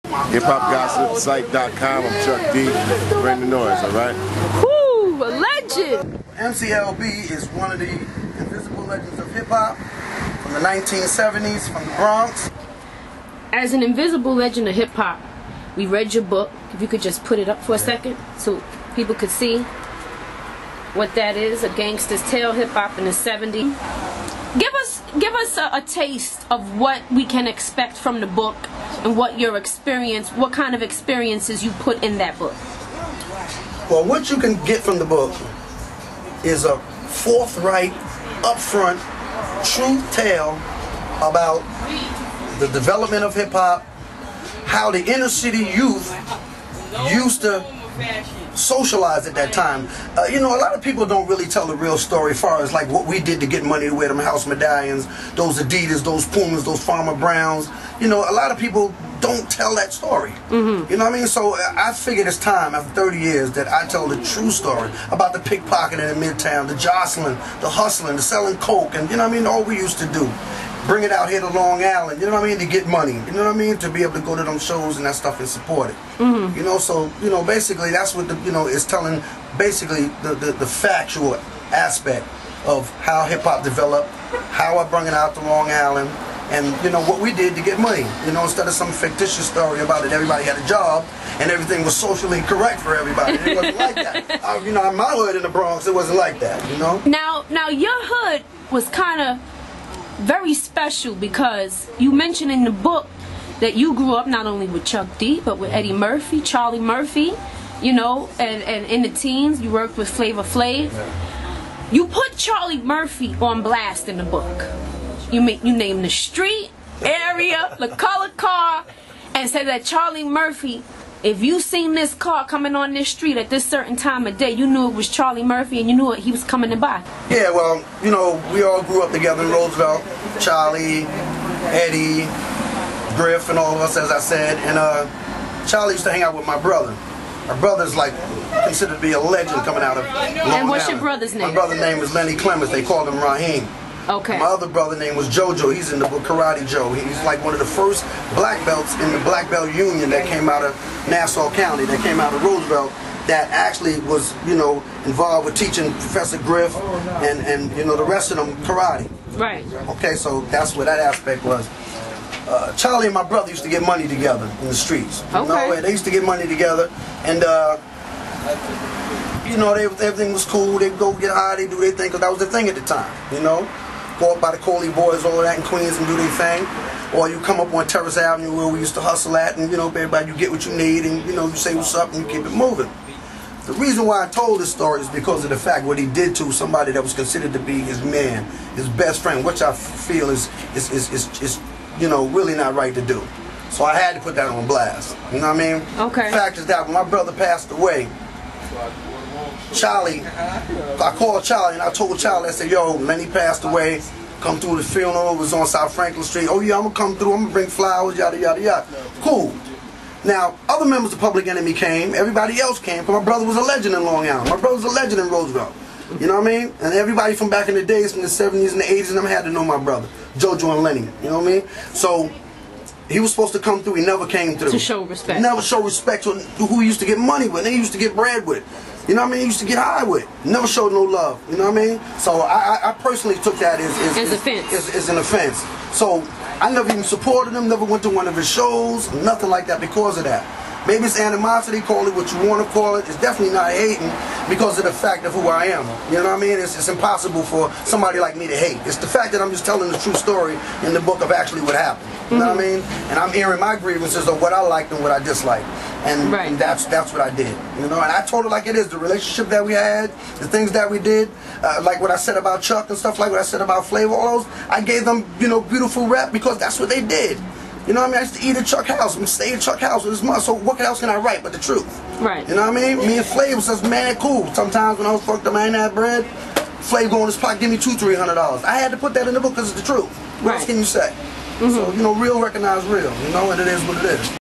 HipHopGossipSite.com. I'm Chuck D. Bring the noise, alright? Woo! A legend! MCLB is one of the invisible legends of hip-hop from the 1970s, from the Bronx. As an invisible legend of hip-hop, we read your book. If you could just put it up for a second so people could see what that is, A Gangsta's Tale, hip-hop in the 70s. Give us a taste of what we can expect from the book and what your experience, what kind of experiences you put in that book. Well, what you can get from the book is a forthright, upfront, true tale about the development of hip-hop, how the inner city youth used to socialize at that time. You know, a lot of people don't really tell the real story as far as like what we did to get money to wear them house medallions, those Adidas, those Pumas, those Farmer Browns. You know, a lot of people don't tell that story. You know what I mean? So I figured it's time after 30 years that I tell the true story about the pickpocketing in Midtown, the jostling, the hustling, the selling coke, and you know what I mean, all we used to do. Bring it out here to Long Island, you know what I mean, to get money, you know what I mean, to be able to go to them shows and that stuff and support it. You know, so, you know, basically that's what the, you know, is telling basically the factual aspect of how hip-hop developed, how I brought it out to Long Island, and, you know, what we did to get money. You know, instead of some fictitious story about it, everybody had a job and everything was socially correct for everybody. It wasn't like that. You know, in my hood in the Bronx, it wasn't like that, you know? Now your hood was kind of very special because you mentioned in the book that you grew up not only with Chuck D, but with Eddie Murphy, Charlie Murphy, you know, and in the teens you worked with Flavor Flav. You put Charlie Murphy on blast in the book. You name the street, area, the colored car, and said that Charlie Murphy, if you seen this car coming on this street at this certain time of day, you knew it was Charlie Murphy and you knew he was coming to buy. Yeah, well, you know, we all grew up together in Roosevelt. Charlie, Eddie, Griff, and all of us, as I said. And Charlie used to hang out with my brother. My brother's like considered to be a legend coming out of Long Island. And what's your brother's name? My brother's name is Lenny Clemens. They called him Raheem. Okay. My other brother name was JoJo. He's in the book Karate Joe. He's like one of the first black belts in the Black Belt Union that came out of Nassau County, that came out of Roosevelt, that actually was, you know, involved with teaching Professor Griff and you know, the rest of them karate. Right. Okay, so that's what that aspect was. Charlie and my brother used to get money together in the streets. Okay. You know, they used to get money together, and you know, everything was cool. They'd go get high, they do their thing, because that was the thing at the time, you know. Go up by the Coley Boys, all of that in Queens and do their thing. Or you come up on Terrace Avenue where we used to hustle at, and you know, everybody, you get what you need, and you know, you say what's up and you keep it moving. The reason why I told this story is because of the fact what he did to somebody that was considered to be his man, his best friend, which I feel is you know, really not right to do. So I had to put that on blast. You know what I mean? Okay. The fact is that when my brother passed away, Charlie, I called Charlie and I told Charlie, I said, yo, Lenny passed away, come through the funeral, it was on South Franklin Street. Oh yeah, I'm gonna come through, I'm gonna bring flowers, yada yada yada. Cool. Now, other members of Public Enemy came, everybody else came, because my brother was a legend in Long Island. My brother was a legend in Roosevelt. You know what I mean? And everybody from back in the days, from the 70s and the 80s, and them had to know my brother, JoJo and Lenny. You know what I mean? So, he was supposed to come through, he never came through. To show respect. He never showed respect to who he used to get money with, and he used to get bread with. You know what I mean? He used to get high with. Never showed no love. You know what I mean? So I personally took that as an offense. So I never even supported him, never went to one of his shows, nothing like that because of that. Maybe it's animosity, call it what you want to call it. It's definitely not hating because of the fact of who I am. You know what I mean? It's impossible for somebody like me to hate. It's the fact that I'm just telling the true story in the book of actually what happened. You know what I mean? And I'm airing my grievances of what I liked and what I disliked. And that's what I did. You know, and I told it like it is. The relationship that we had, the things that we did, like what I said about Chuck and stuff, like what I said about Flavor, all those, I gave them, you know, beautiful rep because that's what they did. You know what I mean? I used to eat at Chuck House and stay at Chuck House with his mother. So what else can I write but the truth? Right. You know what I mean? Me and Flav was just mad cool. Sometimes when I was fucked up, I ain't had bread. Flav go in his pocket, give me $200-300. I had to put that in the book because it's the truth. What else can you say? So, you know, real recognize real, you know, and it is what it is.